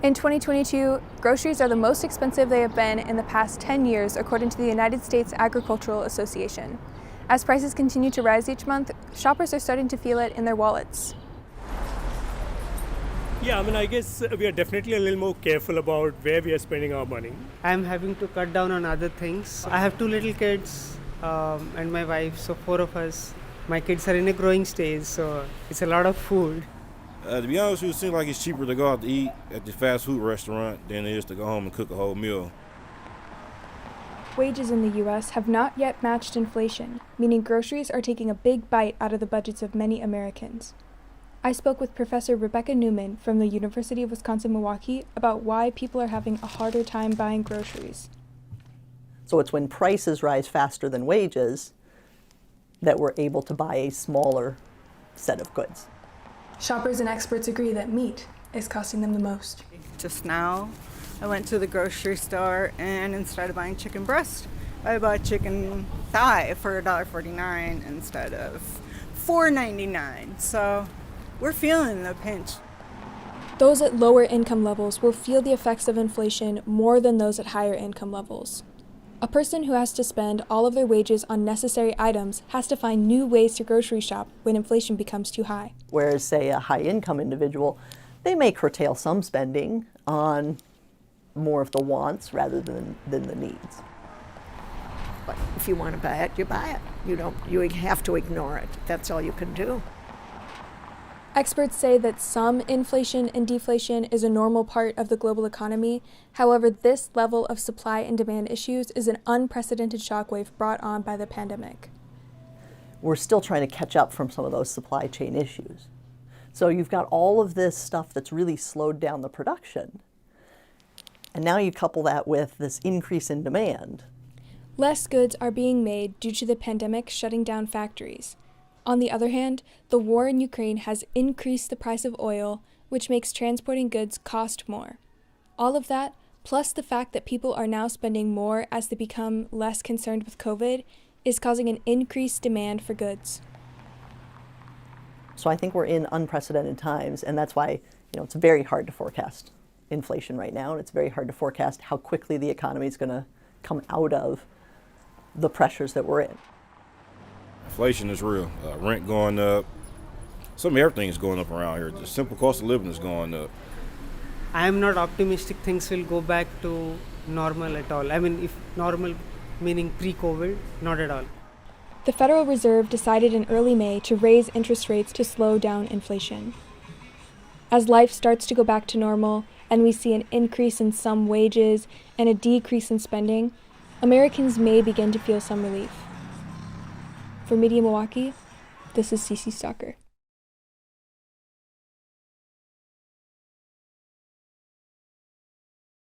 In 2022, groceries are the most expensive they have been in the past 10 years, according to the United States Agricultural Association. As prices continue to rise each month, shoppers are starting to feel it in their wallets. Yeah, I guess we are definitely a little more careful about where we are spending our money. I'm having to cut down on other things. I have two little kids and my wife, so four of us. My kids are in a growing stage, so it's a lot of food. To be honest with you, it seems like it's cheaper to go out to eat at the fast food restaurant than it is to go home and cook a whole meal. Wages in the U.S. have not yet matched inflation, meaning groceries are taking a big bite out of the budgets of many Americans. I spoke with Professor Rebecca Newman from the University of Wisconsin-Milwaukee about why people are having a harder time buying groceries. So it's when prices rise faster than wages that we're able to buy a smaller set of goods. Shoppers and experts agree that meat is costing them the most. Just now, I went to the grocery store and instead of buying chicken breast, I bought chicken thigh for $1.49 instead of $4.99. So we're feeling the pinch. Those at lower income levels will feel the effects of inflation more than those at higher income levels. A person who has to spend all of their wages on necessary items has to find new ways to grocery shop when inflation becomes too high. Whereas, say, a high-income individual, they may curtail some spending on more of the wants rather than the needs. But if you want to buy it, you buy it. You have to ignore it. That's all you can do. Experts say that some inflation and deflation is a normal part of the global economy. However, this level of supply and demand issues is an unprecedented shockwave brought on by the pandemic. We're still trying to catch up from some of those supply chain issues. So you've got all of this stuff that's really slowed down the production. And now you couple that with this increase in demand. Less goods are being made due to the pandemic shutting down factories. On the other hand, the war in Ukraine has increased the price of oil, which makes transporting goods cost more. All of that, plus the fact that people are now spending more as they become less concerned with COVID, is causing an increased demand for goods. So I think we're in unprecedented times, and that's why, it's very hard to forecast inflation right now, and it's very hard to forecast how quickly the economy is going to come out of the pressures that we're in. Inflation is real. Rent going up. Everything is going up around here. The simple cost of living is going up. I am not optimistic things will go back to normal at all. If normal meaning pre-COVID, not at all. The Federal Reserve decided in early May to raise interest rates to slow down inflation. As life starts to go back to normal and we see an increase in some wages and a decrease in spending, Americans may begin to feel some relief. For Media Milwaukee, this is Cece Stalker.